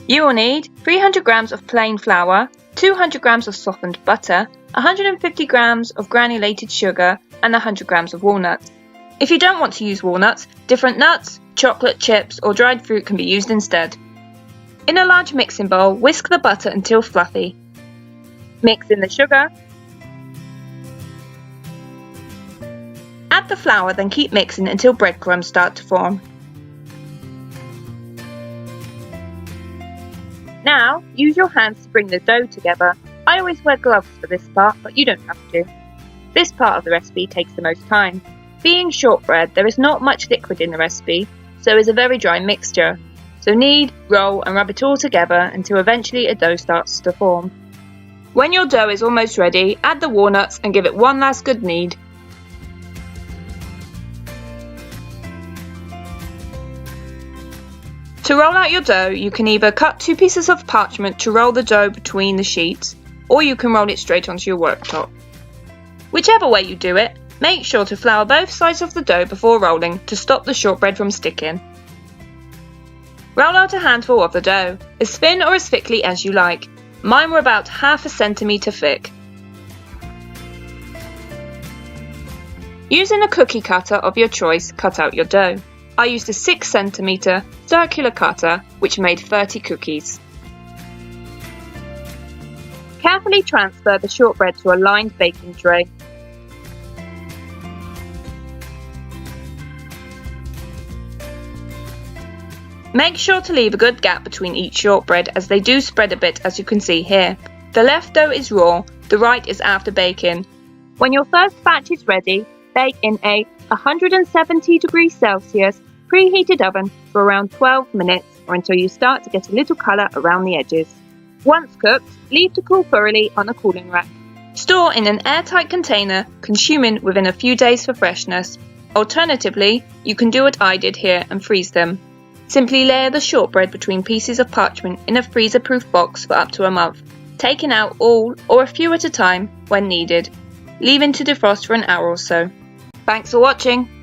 You will need 300 grams of plain flour, 200 grams of softened butter, 150 grams of granulated sugar, and 100 grams of walnuts. If you don't want to use walnuts, different nuts, chocolate chips, or dried fruit can be used instead. In a large mixing bowl, whisk the butter until fluffy. Mix in the sugar. Add the flour, then keep mixing until breadcrumbs start to form. Now, use your hands to bring the dough together. I always wear gloves for this part, but you don't have to. This part of the recipe takes the most time. Being shortbread, there is not much liquid in the recipe, so it's a very dry mixture. So knead, roll and rub it all together until eventually a dough starts to form. When your dough is almost ready, add the walnuts and give it one last good knead. To roll out your dough, you can either cut 2 pieces of parchment to roll the dough between the sheets, or you can roll it straight onto your worktop. Whichever way you do it, make sure to flour both sides of the dough before rolling to stop the shortbread from sticking. Roll out a handful of the dough, as thin or as thickly as you like. Mine were about half a centimetre thick. Using a cookie cutter of your choice, cut out your dough. I used a 6 cm circular cutter which made 30 cookies. Carefully transfer the shortbread to a lined baking tray. Make sure to leave a good gap between each shortbread as they do spread a bit, as you can see here. The left dough is raw, the right is after baking. When your first batch is ready, bake in a 170 degrees Celsius preheated oven for around 12 minutes or until you start to get a little colour around the edges. Once cooked, leave to cool thoroughly on a cooling rack. Store in an airtight container, consuming within a few days for freshness. Alternatively, you can do what I did here and freeze them. Simply layer the shortbread between pieces of parchment in a freezer-proof box for up to a month, taking out all or a few at a time when needed, leaving to defrost for an hour or so. Thanks for watching!